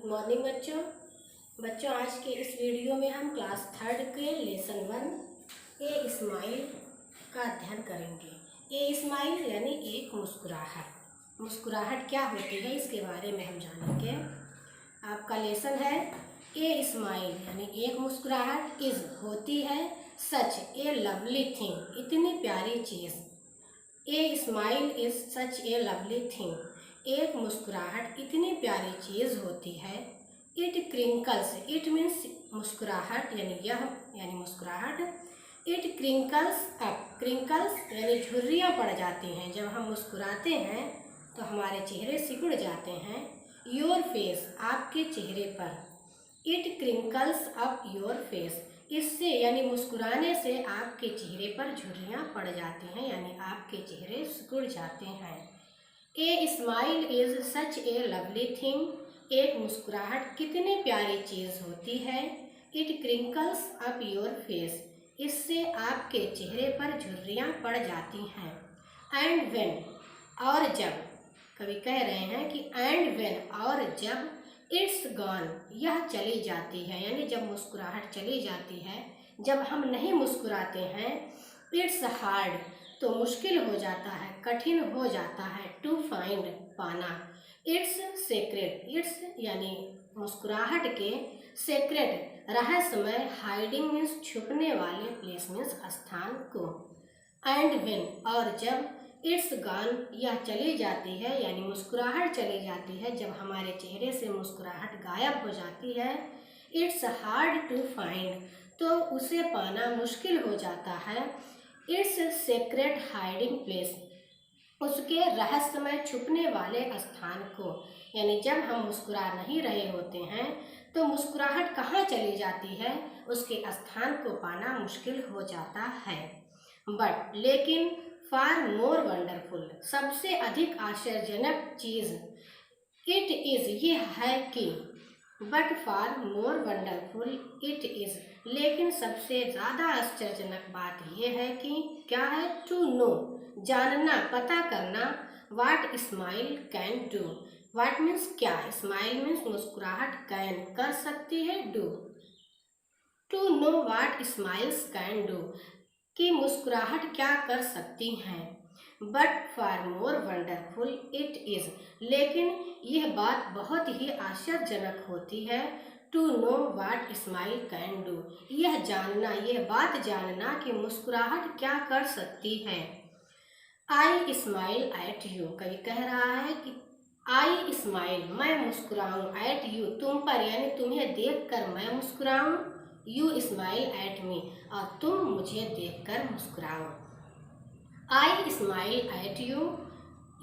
Good morning बच्चों आज के इस वीडियो में हम क्लास 3 के लेसन 1 ए स्माइल का अध्ययन करेंगे। ए स्माइल यानी एक मुस्कुराहट। मुस्कुराहट क्या होती है इसके बारे में हम जानेंगे। आपका लेसन है ए स्माइल यानी एक मुस्कुराहट इज होती है सच ए लवली थिंग इतनी प्यारी चीज़। A smile is such a lovely thing एक मुस्कुराहट इतनी प्यारी चीज़ होती है। इट क्रिंकल्स इट मीन्स मुस्कुराहट यानी मुस्कुराहट। इट क्रिंकल्स अप क्रिंकल्स यानी झुर्रियाँ पड़ जाती हैं। जब हम मुस्कुराते हैं तो हमारे चेहरे सिकुड़ जाते हैं। योर फेस आपके चेहरे पर। It crinkles up your face इससे यानी मुस्कुराने से आपके चेहरे पर झुर्रियाँ पड़ जाती हैं यानी आपके चेहरे सिकुड़ जाते हैं। ए smile is such a lovely thing एक मुस्कुराहट कितनी प्यारी चीज़ होती है। It crinkles up your face इससे आपके चेहरे पर झुर्रियाँ पड़ जाती हैं। एंड वेन और जब कवि कह रहे हैं कि एंड वेन और जब इट्स गॉन यह चली जाती है यानी जब मुस्कुराहट चली जाती है। जब हम नहीं मुस्कुराते हैं इट्स हार्ड तो मुश्किल हो जाता है कठिन हो जाता है टू फाइंड पाना। इट्स सेक्रेट इट्स यानी मुस्कुराहट के सेक्रेट रहस्यमय हाइडिंग मीन्स छुपने वाले प्लेस मीन्स स्थान को। एंड वेन और जब इट्स गॉन यह चली जाती है यानी मुस्कुराहट चली जाती है। जब हमारे चेहरे से मुस्कुराहट गायब हो जाती है इट्स हार्ड टू फाइंड तो उसे पाना मुश्किल हो जाता है। इट्स सेक्रेट हाइडिंग प्लेस उसके रहस्यमय छुपने वाले स्थान को। यानी जब हम मुस्कुरा नहीं रहे होते हैं तो मुस्कुराहट कहाँ चली जाती है उसके स्थान को पाना मुश्किल हो जाता है। बट लेकिन फार मोर वंडरफुल सबसे अधिक आश्चर्यजनक चीज़ इट इज़ ये है कि but far more wonderful it is लेकिन सबसे ज़्यादा आश्चर्यजनक बात यह है कि क्या है टू नो जानना पता करना what smile can do. What means क्या स्माइल मीन्स मुस्कुराहट कैन कर सकती है do to know what smiles can do कि मुस्कुराहट क्या कर सकती हैं। But for more wonderful it is लेकिन यह बात बहुत ही आश्चर्यजनक होती है to know what smile can do यह बात जानना कि मुस्कुराहट क्या कर सकती है। आई स्माइल एट यू कवि कह रहा है कि आई स्माइल मैं मुस्कुराऊँ एट यू तुम पर यानी तुम्हें देखकर मैं मुस्कुराऊँ। यू स्माइल एट मी और तुम मुझे देखकर मुस्कुराओ। I smile at you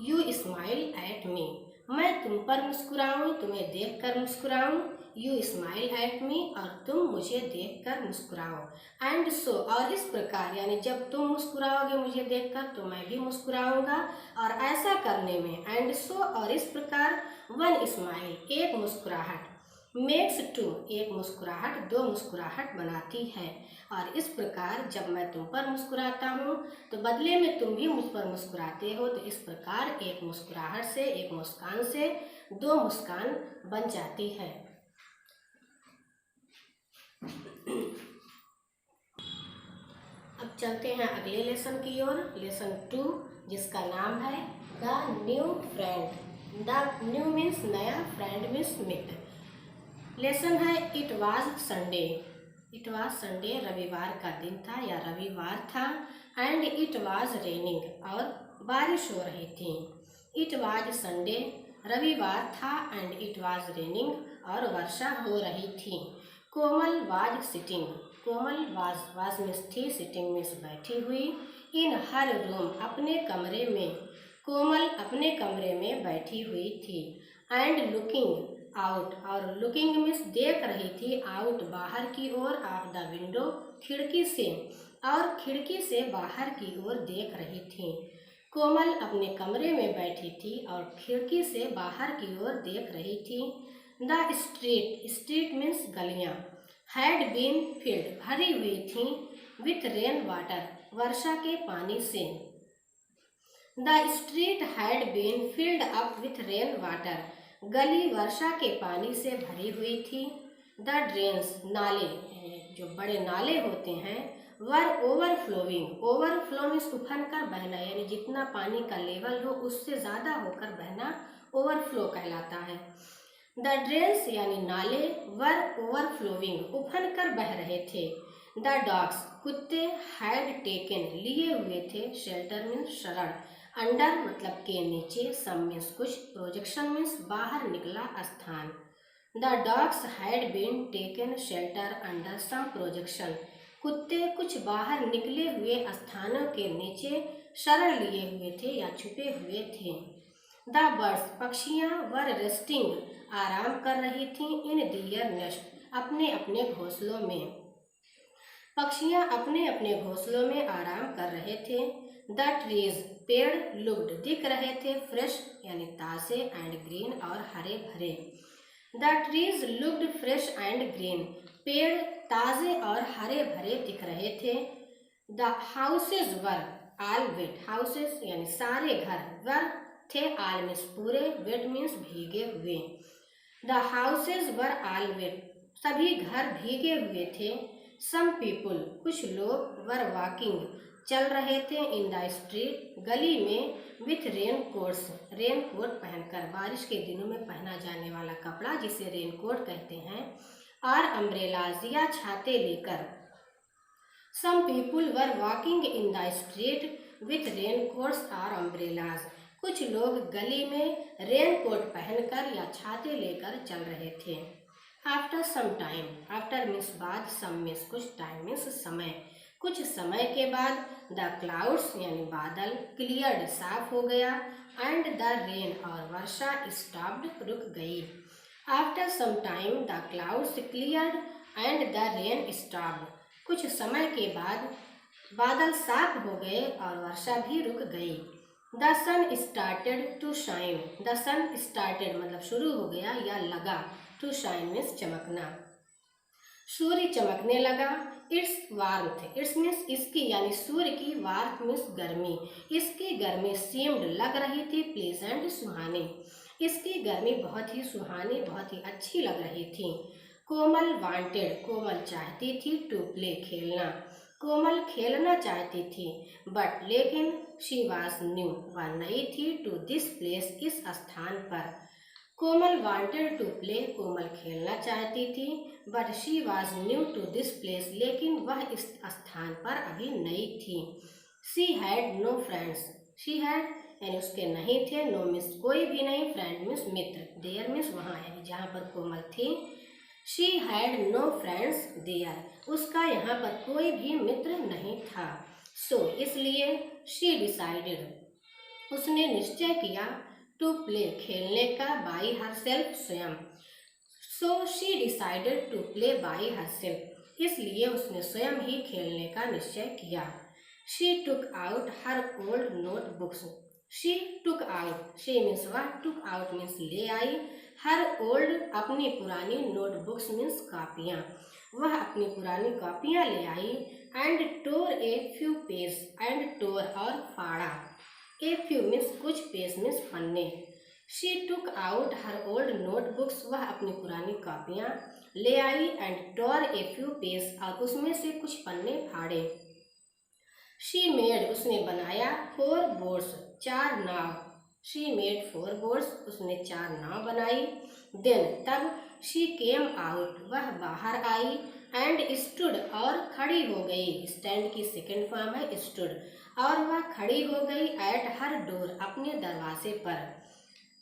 you smile at me मैं तुम पर मुस्कुराऊँ तुम्हें देखकर मुस्कुराऊँ। यू स्माइल एट मी और तुम मुझे देखकर मुस्कुराओ। एंड सो और इस प्रकार यानी जब तुम मुस्कुराओगे मुझे देखकर तो मैं भी मुस्कुराऊँगा और ऐसा करने में एंड सो और इस प्रकार वन स्माइल एक मुस्कुराहट मेक्स टू एक मुस्कुराहट दो मुस्कुराहट बनाती है। और इस प्रकार जब मैं तुम पर मुस्कुराता हूँ तो बदले में तुम भी मुझ पर मुस्कुराते हो तो इस प्रकार एक मुस्कुराहट से एक मुस्कान से दो मुस्कान बन जाती है। अब चलते हैं अगले लेसन की ओर लेसन 2 जिसका नाम है the new friend. The new means नया फ्रेंड मीन्स मित्र। लेसन है इट वाज संडे रविवार का दिन था या रविवार था। एंड इट वाज रेनिंग और बारिश हो रही थी। इट वाज संडे रविवार था एंड इट वाज रेनिंग और वर्षा हो रही थी। Komal was sitting Komal was miss थी सिटिंग मिस बैठी हुई। इन हर रूम अपने कमरे में कोमल अपने कमरे में बैठी हुई थी। एंड लुकिंग आउट और लुकिंग मीन्स देख रही थी आउट बाहर की ओर ऑफ द विंडो खिड़की से और खिड़की से बाहर की ओर देख रही थी। कोमल अपने कमरे में बैठी थी और खिड़की से बाहर की ओर देख रही थी। द स्ट्रीट मीन्स गलियाँ हैड बीन फिल्ड भरी हुई थी विथ रेन वाटर वर्षा के पानी से। The street had been filled up with rain water गली वर्षा के पानी से भरी हुई थी। द ड्रेन्स नाले, जो बड़े नाले होते हैं, वर ओवरफ्लोइंग, ओवरफ्लो मीन्स उफन कर बहना, यानी जितना पानी का लेवल हो उससे ज़्यादा होकर बहना ओवरफ्लो कहलाता है। द ड्रेन्स यानी नाले वर ओवरफ्लोइंग, उफन कर बह रहे थे। द डॉग्स कुत्ते हैड टेकन लिए हुए थे, शेल्टर मीन्स शरण, अंडर मतलब के नीचे, सम मीन्स कुछ, प्रोजेक्शन मीन्स बाहर निकला स्थान। The dogs had been taken shelter under some projection, कुत्ते कुछ बाहर निकले हुए स्थानों के नीचे शरण लिए हुए थे या छुपे हुए थे। द बर्ड्स पक्षियाँ वर रेस्टिंग, आराम कर रही थीं, इन दियर नेस्ट, अपने अपने घोंसलों में, पक्षियाँ अपने अपने घोंसलों में आराम कर रहे थे। द ट्रीज पेड़ लुक्ड दिख रहे थे, फ्रेश यानी ताज़े, एंड ग्रीन और हरे भरे। The trees looked fresh and green, पेड़ ताज़े और हरे भरे दिख रहे थे। The houses were all wet, houses यानी सारे घर, वर थे, ऑल मीन्स पूरे, वेट मीन्स भीगे हुए। The houses were all wet, सभी घर भीगे हुए थे। सम पीपुल कुछ लोग, वर वॉकिंग चल रहे थे, इन द स्ट्रीट गली में, with raincoats, raincoat पहनकर, बारिश के दिनों में पहना जाने वाला कपड़ा जिसे रेन कोट कहते हैं, और अम्ब्रेलाज या छाते लेकर। Some people were walking in the street with raincoats और अम्ब्रेलाज, कुछ लोग गली में रेन कोट पहनकर या छाते लेकर चल रहे थे। After some time, after means बाद, सम मीन्स कुछ, टाइम मीन्स समय, कुछ समय के बाद, द क्लाउड्स यानी बादल, क्लियर्ड साफ हो गया, एंड द रेन और वर्षा स्टॉप्ड रुक गई। After some time the clouds cleared and the rain stopped, कुछ समय के बाद बादल साफ हो गए और वर्षा भी रुक गई। The sun started to shine, the sun started मतलब शुरू हो गया या लगा, टू शाइन मीन्स चमकना, सूर्य चमकने लगा। इट्स वार्मथ, इट्स मीन्स इसकी यानी सूर्य की, वार्मथ मीन्स गर्मी, इसकी गर्मी, सीम्ड लग रही थी, प्लीजेंट सुहानी, इसकी गर्मी बहुत ही सुहानी, बहुत ही अच्छी लग रही थी। कोमल वांटेड, कोमल चाहती थी, टू प्ले खेलना, कोमल खेलना चाहती थी, बट लेकिन, शी वाज न्यू वह नई थी, टू दिस प्लेस इस स्थान पर। Komal wanted to play, Komal खेलना चाहती थी, but she was new to this place लेकिन वह इस स्थान पर अभी नई थी। She had no friends, she had यानी उसके नहीं थे, नो मीन्स कोई भी नहीं, फ्रेंड मीन्स मित्र, देयर मीन्स वहाँ यानी जहाँ पर कोमल थी। She had no friends there, उसका यहाँ पर कोई भी मित्र नहीं था। सो इसलिए, शी डिसाइडेड, उसने निश्चय किया, टू प्ले खेलने का, बाई हरसेल्फ स्वयं। So she decided to play by herself, इसलिए उसने स्वयं ही खेलने का निश्चय किया। She took out her old notebooks, she took out, she means वह, टुक आउट मीन्स ले आई, हर ओल्ड अपनी पुरानी, नोटबुक्स मीन्स कापियाँ, वह अपनी पुरानी कापियाँ ले आई। And tore a few page, and tore और फाड़ा, ए फ्यू मीन्स कुछ, पेज मीन्स पन्ने। She took out her old notebooks, वह अपनी पुरानी कापियाँ ले आई, and tore a few page और उसमें से कुछ पन्ने फाड़े। शी मेड उसने बनाया, 4 boats 4 now, she made 4 boats उसने 4 नाव बनाई। देन तब, शी केम आउट वह बाहर आई, एंड स्टूड और खड़ी हो गई, स्टैंड की सेकेंड फॉर्म है स्टूड, और वह खड़ी हो गई, एट हर डोर अपने दरवाजे पर।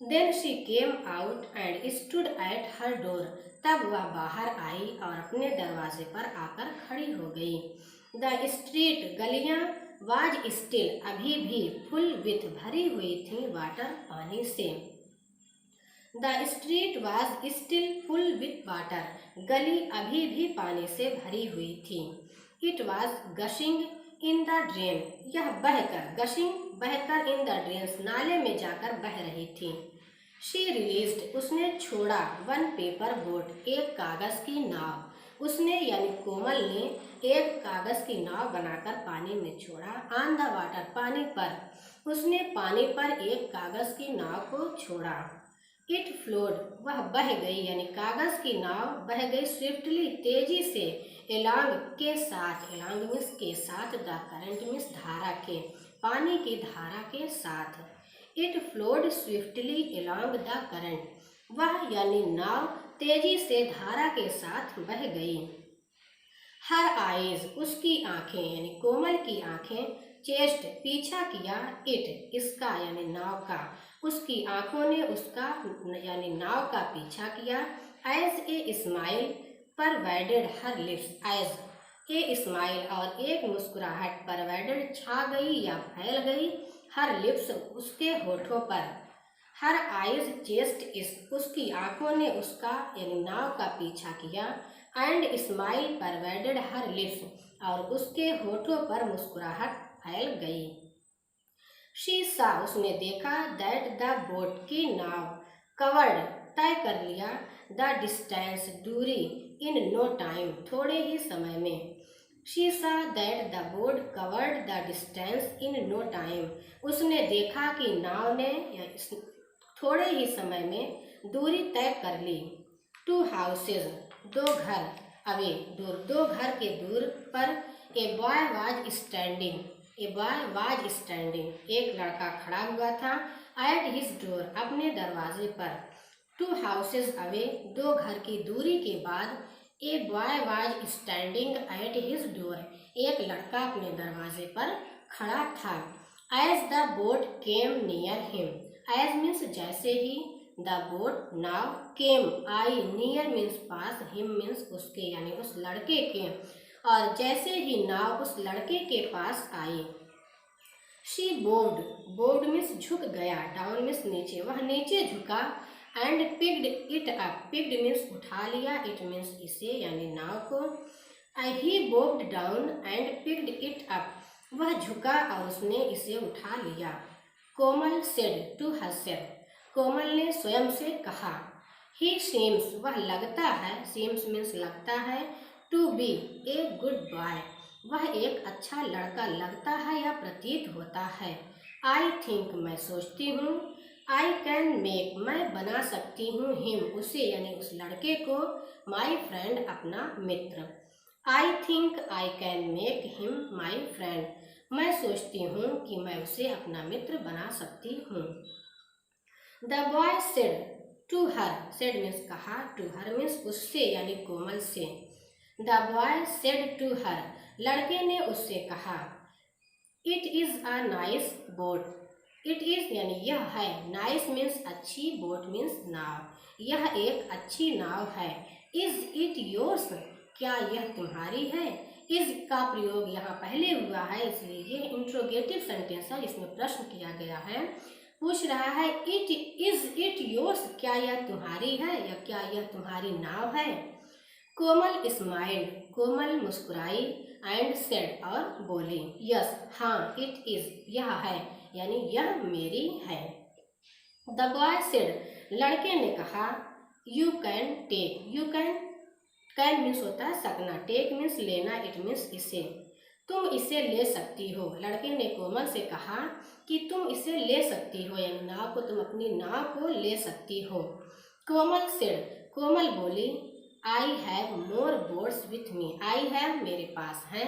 Then she came out and stood at her door, तब वह बाहर आई और अपने दरवाजे पर आकर खड़ी हो गई। द स्ट्रीट गलियां, वाज स्टिल अभी भी, फुल विथ भरी हुई थी, वाटर पानी से। The street was still full with water, गली अभी भी पानी से भरी हुई थी। It was gushing in the drain, यह बहकर, गशिंग बहकर, इन द ड्रेन्स नाले में जाकर बह रही थी। शी रिलीज्ड उसने छोड़ा, 1 पेपर बोट एक कागज की नाव, उसने यानी कोमल ने एक कागज की नाव बनाकर पानी में छोड़ा। ऑन द वाटर पानी पर, उसने पानी पर एक कागज की नाव को छोड़ा। इट फ्लोड, वह बह गई यानी कागज की नाव बह गई स्विफ्टली तेजी से, एलॉन्ग के साथ, एलॉन्ग मीन्स के साथ, द करंट मीन्स धारा के, पानी की धारा के साथ। It flowed swiftly along the current, वह यानी नाव तेजी से धारा के साथ बह गई। हर आइज, उसकी आंखें यानी कोमल की आंखें, चेस्ट पीछा किया, इट इसका यानी नाव का, उसकी आंखों ने उसका यानी नाव का पीछा किया। As a smile pervaded her lips, as a smile और एक मुस्कुराहट परवेडेड छा गई या फैल गई, हर लिप्स उसके होठों पर, हर आइज चेस्ट इस, उसकी आंखों ने उसका यानी नाव का पीछा किया, and smile pervaded her lips और उसके होठों पर मुस्कुराहट फैल गई। शी सा, उसने देखा, दैट द बोट की नाव, कवर्ड तय कर लिया, द डिस्टेंस दूरी, इन नो टाइम थोड़े ही समय में। She saw that the boat covered the distance in no time, उसने देखा कि नाव ने या थोड़े ही समय में दूरी तय कर ली। टू हाउसेज, दो घर, अवे दूर, दो घर के दूर पर, ए boy was standing, A boy was standing, एक लड़का खड़ा हुआ था, एट हिज डोर, अपने दरवाजे पर। टू हाउसेज अवे, दो घर की दूरी के बाद, a boy was standing at his door, एक लड़का अपने दरवाजे पर खड़ा था। As the boat came near him, as means जैसे ही, द बोट नाव, केम आई, नियर मीन्स पास, हिम मीन्स उसके यानी उस लड़के के, और जैसे ही नाव उस लड़के के पास आई। शी बोव्ड, बोव्ड मीन्स झुक गया, डाउन मीन्स नीचे, वह नीचे झुका, and picked it up, picked means उठा लिया, इट मीन्स इसे यानी नाव को। He bowed down and picked it up, वह झुका और उसने इसे उठा लिया। Komal said to herself, Komal ने स्वयं से कहा। ही सीम्स, वह लगता है, सीम्स मीन्स लगता है, to be a good boy, वह एक अच्छा लड़का लगता है या प्रतीत होता है। आई थिंक, मैं सोचती हूँ, आई कैन मेक, मैं बना सकती हूँ, हिम उसे यानी उस लड़के को, माई फ्रेंड अपना मित्र। I think I can make him my friend, मैं सोचती हूँ कि मैं उसे अपना मित्र बना सकती हूँ। The boy said to her, said means कहा, टू हर मीन्स उससे यानी कोमल से। The boy said to her, लड़के ने उससे कहा। It is a nice boat, it is यानी यह है, नाइस मीन्स अच्छी, बोट मीन्स नाव, यह एक अच्छी नाव है। इज़ इट योर्स, क्या यह तुम्हारी है। इज़ का प्रयोग यहाँ पहले हुआ है, इसलिए ये इंट्रोगेटिव सेंटेंस है, इसमें प्रश्न किया गया है। पूछ रहा है इट इज़ इट योर्स, क्या यह तुम्हारी है या क्या यह तुम्हारी नाव है। कोमल स्माइल्ड, कोमल मुस्कुराई, एंड सेड और बोली, यस हाँ, इट इज़ यह है यानी यह मेरी है। द बॉय सेड, लड़के ने कहा, you can take, you can means होता है सकना, टेक मीन्स लेना, इट मीन्स इसे, तुम इसे ले सकती हो। लड़के ने कोमल से कहा कि तुम इसे ले सकती हो यानी नाव को, तुम अपनी नाव को ले सकती हो। कोमल सेड, कोमल बोली, I have more boats with me, I have मेरे पास हैं,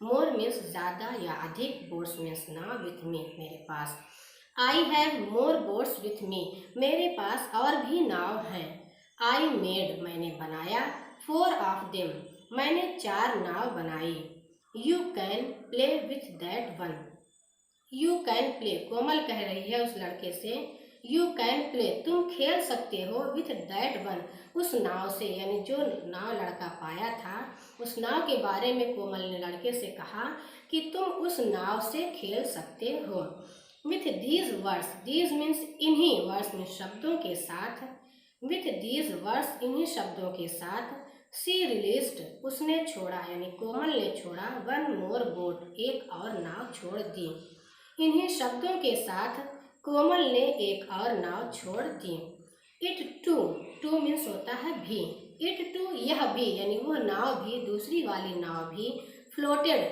मोर मीन्स ज़्यादा या अधिक, बोट्स मीन्स नाव, विथ मी मेरे पास। I have more boats with me, मेरे पास और भी नाव हैं। आई मेड, मैंने बनाया, 4 ऑफ देम, मैंने 4 नाव बनाई। You can play with that one, you can play, Komal कह रही है उस लड़के से, यू कैन प्ले, तुम खेल सकते हो, विथ दैट वन, उस नाव से, यानी जो नाव लड़का पाया था उस नाव के बारे में कोमल ने लड़के से कहा कि तुम उस नाव से खेल सकते हो। With these words, these means इन्हीं, वर्ड्स में शब्दों के साथ, विथ दीज वर्ड्स इन्हीं शब्दों के साथ, सी रिलीज्ड, उसने छोड़ा यानी कोमल ने छोड़ा, 1 मोर बोट, एक और नाव छोड़ दी। इन्हीं शब्दों के साथ कोमल ने एक और नाव छोड़ दी। इट टू, टू मीन्स होता है भी, इट टू यह भी यानी वह नाव भी, दूसरी वाली नाव भी, फ्लोटेड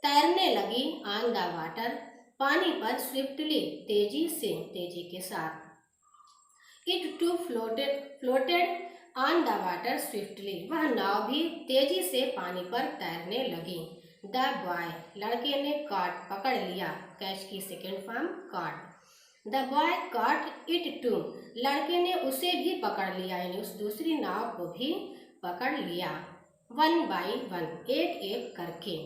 तैरने लगी, ऑन द वाटर, पानी पर, स्विफ्टली तेजी से, तेजी के साथ। It too floated on the water swiftly, वह नाव भी तेजी से पानी पर तैरने लगी। द बॉय, लड़के ने कॉट पकड़ लिया, कैच की second form caught. The boy caught it too, लड़के ने उसे भी पकड़ लिया, यानी उस दूसरी नाव को भी पकड़ लिया। वन बाई वन, एक एक करके।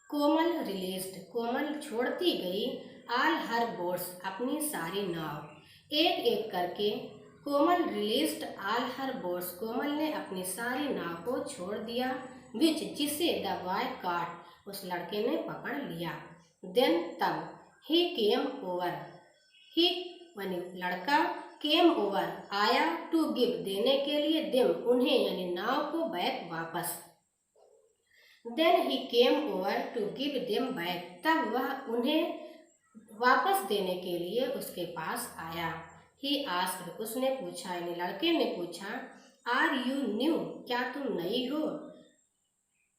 कोमल रिलीज्ड, कोमल छोड़ती गई ऑल हर बोट्स, अपनी सारी नाव। एक एक करके कोमल रिलीज्ड ऑल हर बोट्स, कोमल ने अपनी सारी नाव को छोड़ दिया। विच, जिसे द बॉय कॉट, उस लड़के ने पकड़ लिया। देन, तब। ही केम ओवर, ही यानी लड़का, केम ओवर, आया, टू गिव, देने के लिए, देम, उन्हें यानी नाव को, बैक, वापस। Then he came over to give them back, तब वह उन्हें वापस देने के लिए उसके पास आया। ही आस्क्ड, उसने पूछा, यानी लड़के ने पूछा, आर यू न्यू, क्या तुम नई हो?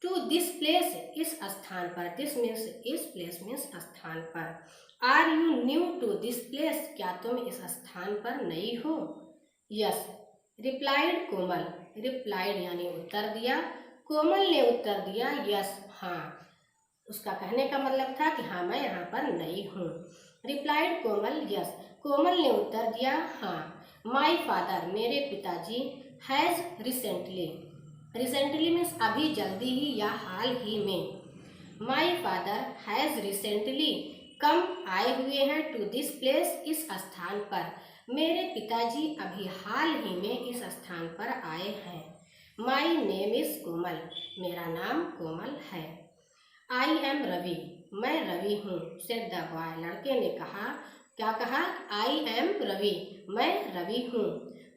टू दिस प्लेस, इस स्थान पर, दिस मीन्स इस, प्लेस मीन्स स्थान पर। Are you new to this place, क्या तुम इस स्थान पर नई हो? यस, रिप्लाइड कोमल, रिप्लाइड यानी उत्तर दिया, कोमल ने उत्तर दिया, यस, हाँ। उसका कहने का मतलब था कि हाँ, मैं यहाँ पर नई हूँ। रिप्लाइड कोमल, यस, कोमल ने उत्तर दिया, हाँ। माई फादर, मेरे पिताजी, हैज़ रिसेंटली, रिसेंटली मीन्स अभी, जल्दी ही या हाल ही में। My father has recently come, आए हुए हैं, टू दिस प्लेस, इस स्थान पर। मेरे पिताजी अभी हाल ही में इस स्थान पर आए हैं। माई नेम इज कोमल, मेरा नाम कोमल है। आई एम रवि, मैं रवि हूँ। सेड द बॉय, लड़के ने कहा, क्या कहा? आई एम रवि, मैं रवि हूँ।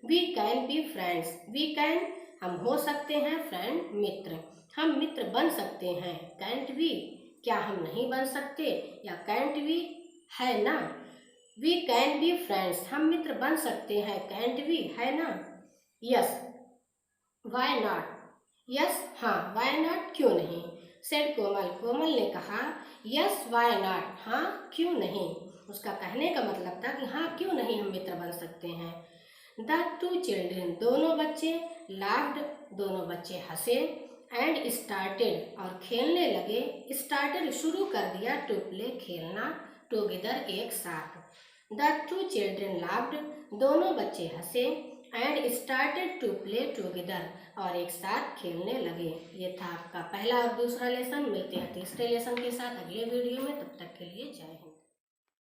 We can be friends, we can, हम हो सकते हैं, फ्रेंड, मित्र, हम मित्र बन सकते हैं। कैंट वी, क्या हम नहीं बन सकते, या कैंट वी, है ना। वी कैन बी फ्रेंड्स, हम मित्र बन सकते हैं, कैंट वी, है ना। यस, वाई नॉट, यस, हाँ, वाई नॉट, क्यों नहीं। सेड कोमल, कोमल ने कहा, यस वाई नॉट, हाँ, क्यों नहीं। उसका कहने का मतलब था कि हाँ, क्यों नहीं हम मित्र बन सकते हैं। द टू चिल्ड्रेन, दोनों बच्चे, लाफ्ड, दोनों बच्चे हंसे, एंड स्टार्टेड, और खेलने लगे, स्टार्टेड, शुरू कर दिया, टू प्ले, खेलना, टुगेदर, एक साथ। द टू चिल्ड्रेन लाफ्ड, दोनों बच्चे हंसे, and started to play together, और एक साथ खेलने लगे। ये था आपका पहला और दूसरा लेसन। मिलते हैं तीसरे लेसन के साथ अगले वीडियो में, तब तक के लिए जय हिंद।